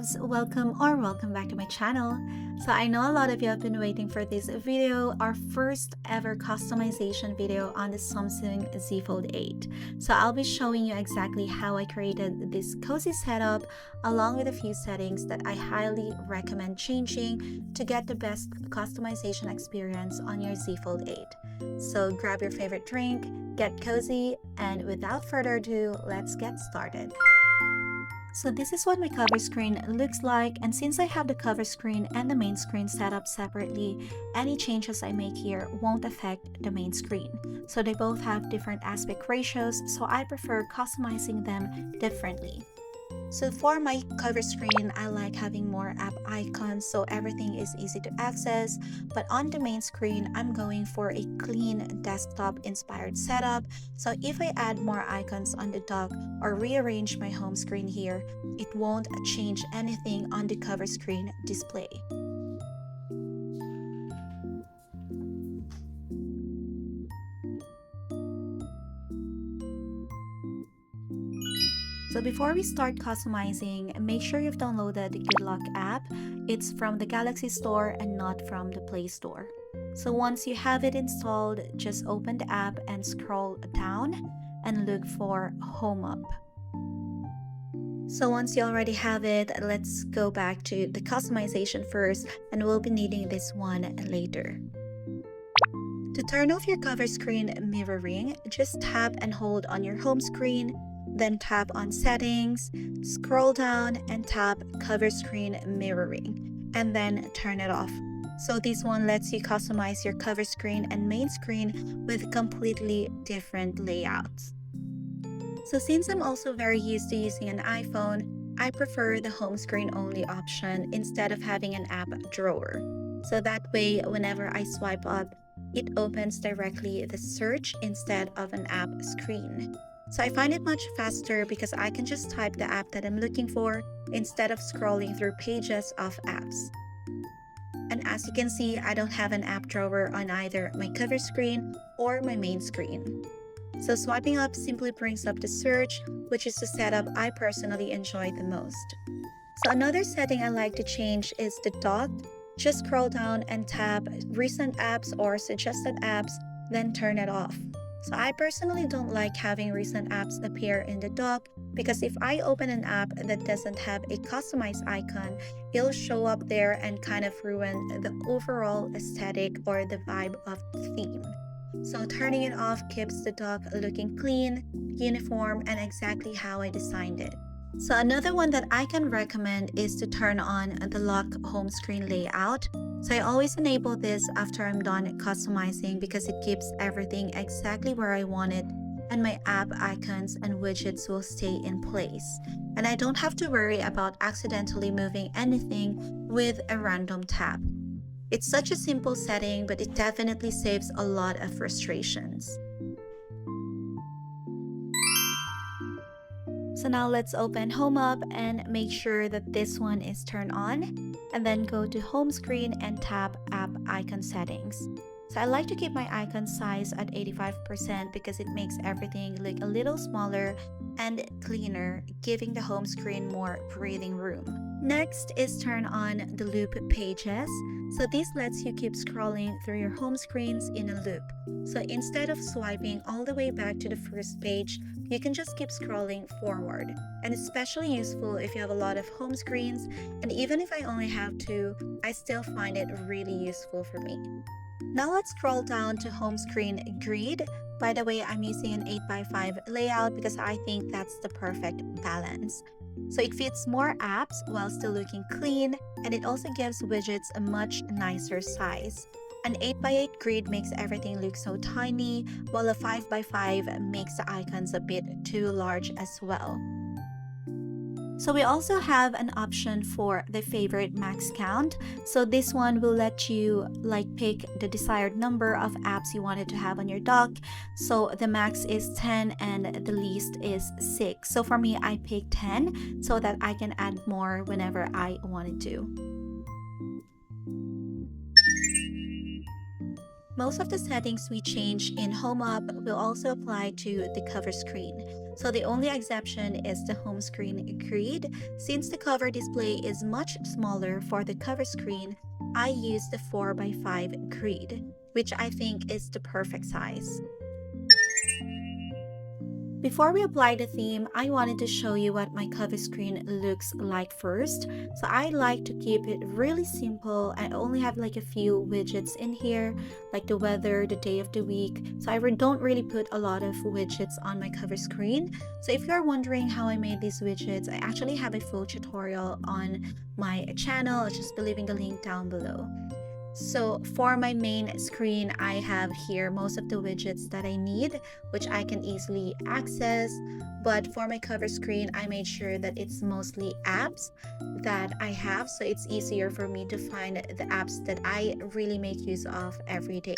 friends, welcome back to my channel. So I know a lot of you have been waiting for this video, our first ever customization video on the Samsung Z Fold 8. So I'll be showing you exactly how I created this cozy setup along with a few settings that I highly recommend changing to get the best customization experience on your Z Fold 8. So grab your favorite drink, get cozy, and without further ado, let's get started. So this is what my cover screen looks like, and since I have the cover screen and the main screen set up separately, any changes I make here won't affect the main screen. So they both have different aspect ratios, so I prefer customizing them differently. So for my cover screen, I like having more app icons so everything is easy to access. But on the main screen, I'm going for a clean desktop inspired setup. So if I add more icons on the dock or rearrange my home screen here, it won't change anything on the cover screen display. So before we start customizing, make sure you've downloaded the Good Luck app. It's from the Galaxy Store and not from the Play Store. So once you have it installed, just open the app and scroll down and look for Home Up. So once you already have it, let's go back to the customization first, and we'll be needing this one later. To turn off your cover screen mirroring, just tap and hold on your home screen. Then tap on Settings, scroll down and tap Cover Screen Mirroring, and then turn it off. So this one lets you customize your cover screen and main screen with completely different layouts. So since I'm also very used to using an iPhone, I prefer the home screen only option instead of having an app drawer. So that way, whenever I swipe up, it opens directly the search instead of an app screen. So I find it much faster because I can just type the app that I'm looking for instead of scrolling through pages of apps. And as you can see, I don't have an app drawer on either my cover screen or my main screen. So swiping up simply brings up the search, which is the setup I personally enjoy the most. So another setting I like to change is the dock. Just scroll down and tap recent apps or suggested apps, then turn it off. So I personally don't like having recent apps appear in the dock because if I open an app that doesn't have a customized icon, it'll show up there and kind of ruin the overall aesthetic or the vibe of the theme. So turning it off keeps the dock looking clean, uniform, and exactly how I designed it. So another one that I can recommend is to turn on the lock home screen layout. So I always enable this after I'm done customizing because it keeps everything exactly where I want it, and my app icons and widgets will stay in place. And I don't have to worry about accidentally moving anything with a random tap. It's such a simple setting, but it definitely saves a lot of frustrations. So now let's open Home Up and make sure that this one is turned on, and then go to home screen and tap app icon settings. So I like to keep my icon size at 85% because it makes everything look a little smaller and cleaner, giving the home screen more breathing room. Next is turn on the loop pages. So this lets you keep scrolling through your home screens in a loop. So instead of swiping all the way back to the first page, you can just keep scrolling forward. And especially useful if you have a lot of home screens, and even if I only have two, I still find it really useful for me. Now let's scroll down to home screen grid. By the way, I'm using an 8x5 layout because I think that's the perfect balance. So it fits more apps while still looking clean, and it also gives widgets a much nicer size. An 8x8 grid makes everything look so tiny, while a 5x5 makes the icons a bit too large as well. So we also have an option for the favorite max count. So this one will let you pick the desired number of apps you wanted to have on your dock. So the max is 10 and the least is 6. So for me, I picked 10 so that I can add more whenever I wanted to. Most of the settings we change in Home Up will also apply to the cover screen. So the only exception is the home screen grid. Since the cover display is much smaller for the cover screen, I use the 4x5 grid, which I think is the perfect size. Before we apply the theme, I wanted to show you what my cover screen looks like first. So I like to keep it really simple. I only have like a few widgets in here, like the weather, the day of the week. So I don't really put a lot of widgets on my cover screen. So if you're wondering how I made these widgets, I actually have a full tutorial on my channel. I'll just be leaving the link down below. So for my main screen, I have here most of the widgets that I need, which I can easily access. But for my cover screen, I made sure that it's mostly apps that I have, so it's easier for me to find the apps that I really make use of every day.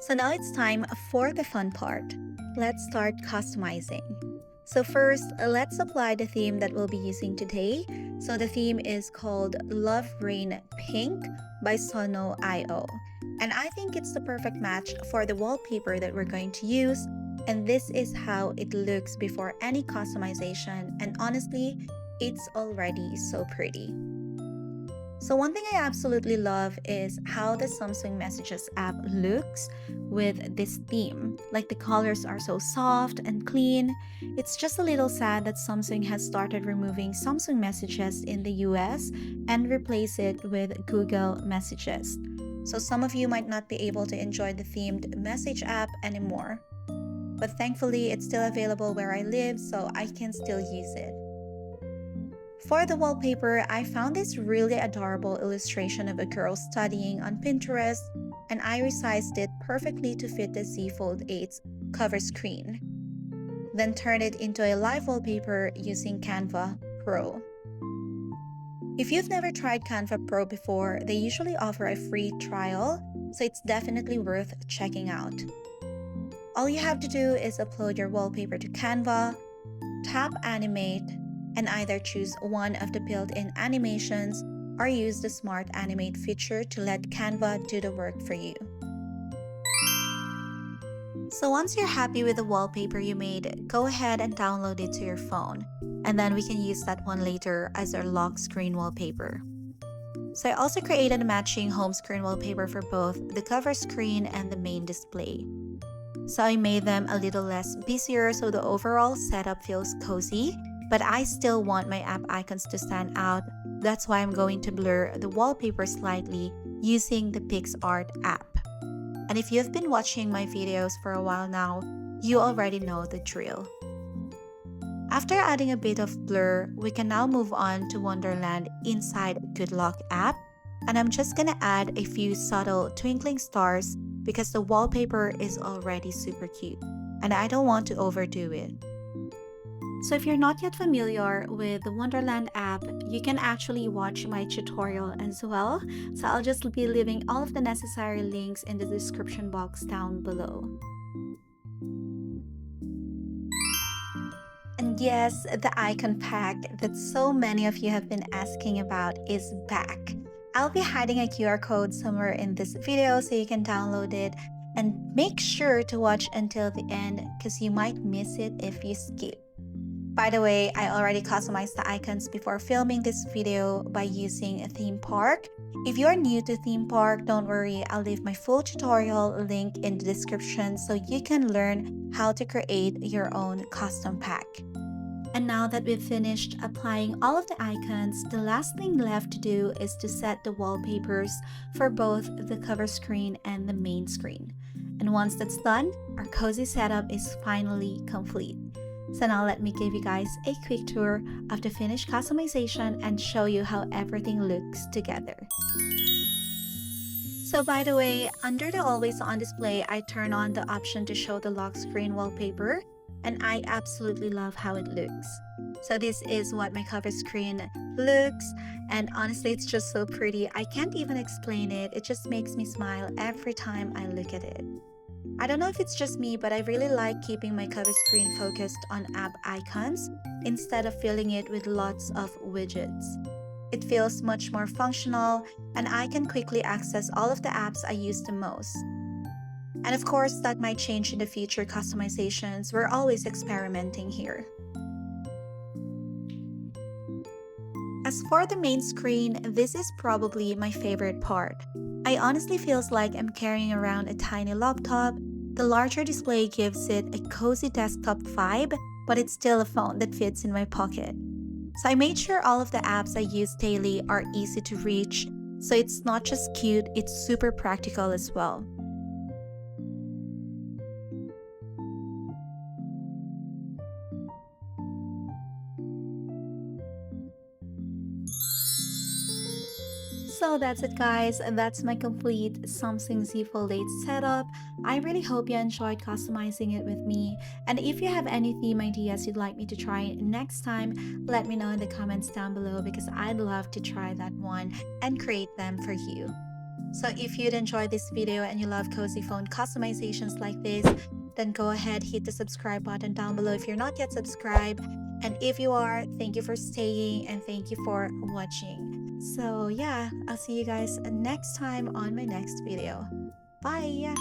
So now it's time for the fun part. Let's start customizing. So first, let's apply the theme that we'll be using today. So the theme is called Love Rain Pink by Sono.io. And I think it's the perfect match for the wallpaper that we're going to use. And this is how it looks before any customization. And honestly, it's already so pretty. So one thing I absolutely love is how the Samsung Messages app looks with this theme. Like the colors are so soft and clean. It's just a little sad that Samsung has started removing Samsung Messages in the US and replace it with Google Messages. So some of you might not be able to enjoy the themed message app anymore. But thankfully, it's still available where I live, so I can still use it. For the wallpaper, I found this really adorable illustration of a girl studying on Pinterest, and I resized it perfectly to fit the Z Fold 8's cover screen. Then turned it into a live wallpaper using Canva Pro. If you've never tried Canva Pro before, they usually offer a free trial, so it's definitely worth checking out. All you have to do is upload your wallpaper to Canva, tap Animate, and either choose one of the built-in animations or use the Smart Animate feature to let Canva do the work for you. So once you're happy with the wallpaper you made, go ahead and download it to your phone, and then we can use that one later as our lock screen wallpaper. So I also created a matching home screen wallpaper for both the cover screen and the main display. So I made them a little less busier so the overall setup feels cozy, but I still want my app icons to stand out. That's why I'm going to blur the wallpaper slightly using the PixArt app. And if you've been watching my videos for a while now, you already know the drill. After adding a bit of blur, we can now move on to Wonderland inside Good Luck app. And I'm just gonna add a few subtle twinkling stars because the wallpaper is already super cute and I don't want to overdo it. So if you're not yet familiar with the Wonderland app, you can actually watch my tutorial as well. So I'll just be leaving all of the necessary links in the description box down below. And yes, the icon pack that so many of you have been asking about is back. I'll be hiding a QR code somewhere in this video so you can download it, and make sure to watch until the end because you might miss it if you skip. By the way, I already customized the icons before filming this video by using a theme park. If you're new to theme park, don't worry, I'll leave my full tutorial link in the description so you can learn how to create your own custom pack. And now that we've finished applying all of the icons, the last thing left to do is to set the wallpapers for both the cover screen and the main screen. And once that's done, our cozy setup is finally complete. So now let me give you guys a quick tour of the finished customization and show you how everything looks together. So by the way, under the always on display, I turn on the option to show the lock screen wallpaper, and I absolutely love how it looks. So this is what my cover screen looks, and honestly it's just so pretty. I can't even explain it. It just makes me smile every time I look at it. I don't know if it's just me, but I really like keeping my cover screen focused on app icons instead of filling it with lots of widgets. It feels much more functional, and I can quickly access all of the apps I use the most. And of course, that might change in the future customizations. We're always experimenting here. As for the main screen, this is probably my favorite part. I honestly feels like I'm carrying around a tiny laptop. The larger display gives it a cozy desktop vibe, but it's still a phone that fits in my pocket. So I made sure all of the apps I use daily are easy to reach, so it's not just cute, it's super practical as well. So that's it, guys. That's my complete Samsung Z Fold 8 setup. I really hope you enjoyed customizing it with me. And if you have any theme ideas you'd like me to try next time, let me know in the comments down below because I'd love to try that one and create them for you. So if you'd enjoyed this video and you love cozy phone customizations like this, then go ahead, hit the subscribe button down below if you're not yet subscribed. And if you are, thank you for staying and thank you for watching. So yeah, I'll see you guys next time on my next video. Bye!